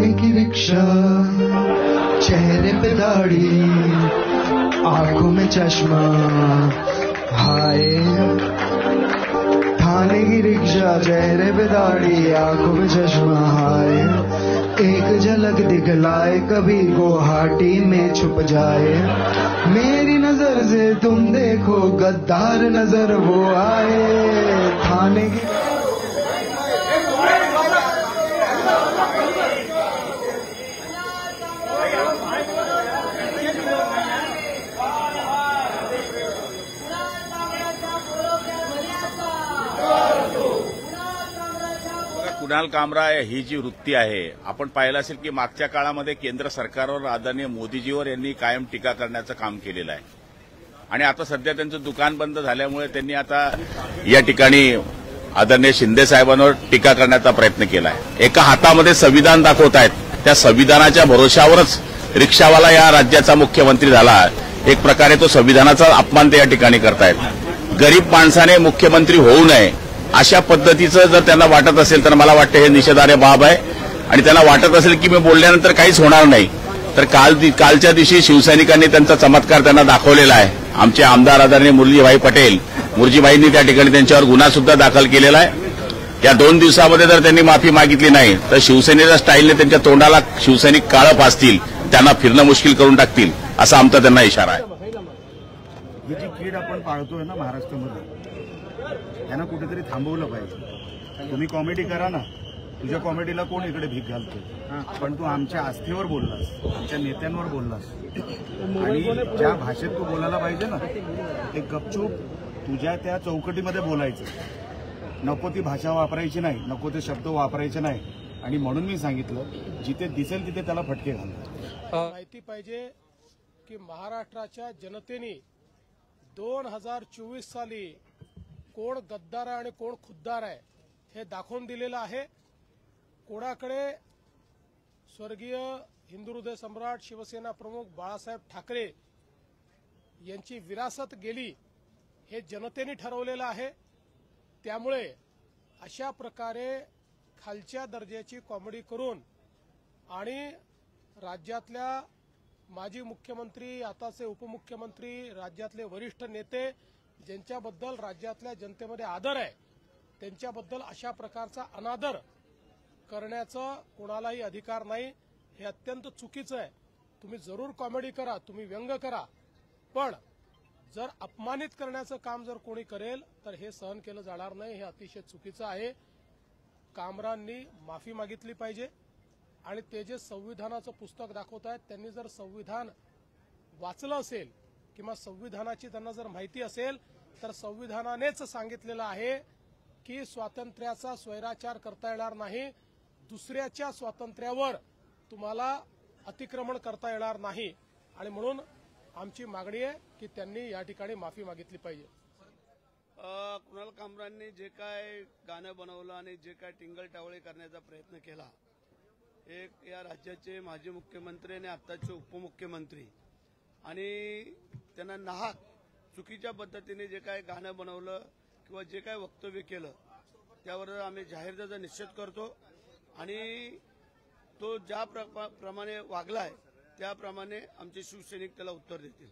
थाने की रिक्शा, चेहरे पे दाढ़ी, आंखों में चश्मा, हाय। थाने की रिक्शा, चेहरे पे दाढ़ी, आंखों में चश्मा, हाय। एक झलक दिखलाए कभी गुवाहाटी में छुप जाए। मेरी नजर से तुम देखो गद्दार नजर वो आए। थाने की कुणाल कामरा ही जी वृत्ती आहे, आपण पाहिलं असेल की मागच्या काळामध्ये केंद्र सरकारवर आदरणीय मोदीजीवर यांनी कायम टीका करण्याचं काम केलेलं आहे आणि आता सध्या त्यांचं दुकान बंद झाल्यामुळे त्यांनी आता या ठिकाणी आदरणीय शिंदे साहेबांवर टीका करण्याचा प्रयत्न केला आहे। एका हातामध्ये संविधान दाखवत आहेत, त्या संविधानाच्या भरोशावरच रिक्षावाला या राज्याचा मुख्यमंत्री झाला। एक प्रकारे तो संविधानाचा अपमान ते या ठिकाणी करतायत। गरीब माणसाने मुख्यमंत्री होऊ नये अशा पद्धतीचं जर त्यांना वाटत असेल तर मला वाटतं हे निषेधार्ह बाब आहे आणि त्यांना वाटत असेल की मी बोलल्यानंतर काहीच होणार नाही तर कालच्या दिवशी शिवसैनिकांनी त्यांचा चमत्कार त्यांना दाखवलेला आहे। आमचे आमदार आदरणीय मुरलीभाई पटेल, मुरजीभाईंनी त्या ठिकाणी त्यांच्यावर गुन्हा सुद्धा दाखल केलेला आहे। या 2 दिवसामध्ये जर त्यांनी माफी मागितली नाही तर शिवसेनेच्या स्टाईलने त्यांच्या तोंडाला शिवसैनिक काळं फासतील, त्यांना फिरणं मुश्किल करून टाकतील असा आमचा त्यांना इशारा आहे। ही जी कीड आपण पाळतोय ना महाराष्ट्रामध्ये, यांना कुठेतरी थांबवलं पाहिजे। तुम्ही कॉमेडी करा ना, तुझ्या कॉमेडीला कोण इकडे भीक घालतो, पण तू आमच्या आस्थेवर बोललास, आमच्या नेत्यांवर बोललास आणि ज्या भाषेत तू बोलायला पाहिजे ना ते गपचूप तुझ्या त्या चौकटीमध्ये बोलायचं। नको ती भाषा वापरायची नाही, नको ते शब्द वापरायचे नाही आणि म्हणून मी सांगितलं जिथे दिसेल तिथे त्याला फटके घालतो। माहिती पाहिजे की महाराष्ट्राच्या जनतेने 2024 साली कोण गद्दार आहे आणि कोण खुद्दार आहे हे दाखवून दिलेलं आहे। कोणाकडे स्वर्गीय हिंदू हृदय सम्राट शिवसेना प्रमुख बाळासाहेब ठाकरे यांची विरासत गेली हे जनतेने ठरवलेलं आहे। त्यामुळे अशा प्रकारे खालच्या दर्जाची कॉमेडी करून आणि राज्यातल्या माजी मुख्यमंत्री, आताचे उपमुख्यमंत्री, राज्यातले वरिष्ठ नेते ज्यांच्याबद्दल राज्यातल्या जनतेमध्ये आदर आहे त्यांच्याबद्दल अशा प्रकारचा अनादर करण्याचा कोणालाही अधिकार नाही। हे अत्यंत चुकीचं आहे। तुम्ही जरूर कॉमेडी करा, तुम्ही व्यंग करा, पण जर अपमानित करण्याचं काम जर कोणी करेल तर हे सहन केलं जाणार नाही। हे अतिशय चुकीचं आहे। कामरांनी माफी मागितली पाहिजे आणि ते जे संविधानाचं पुस्तक दाखवत आहेत त्यांनी जर संविधान वाचलं असेल किंवा संविधानाची त्यांना जर माहिती असेल तर संविधानानेच सांगितलेलं आहे की स्वातंत्र्याचा स्वैराचार करता येणार नाही, दुसऱ्याच्या स्वातंत्र्यावर तुम्हाला अतिक्रमण करता येणार नाही आणि म्हणून आमची मागणी आहे की त्यांनी या ठिकाणी माफी मागितली पाहिजे। कुणाल कामरांनी जे काय गाणं बनवलं आणि जे काय टिंगल-टावळी करण्याचा प्रयत्न केला, एक या राज्याचे माजी मुख्यमंत्री आणि आताचे उपमुख्यमंत्री आणि त्यांना नाहक चुकीच्या पद्धतीने जे काय गाणं बनवलं किंवा जे काय वक्तव्य केलं त्यावर आम्ही जाहीर त्याचा निषेध करतो आणि तो ज्या प्रमाणे वागलाय त्याप्रमाणे आमचे शिवसैनिक त्याला उत्तर देतील।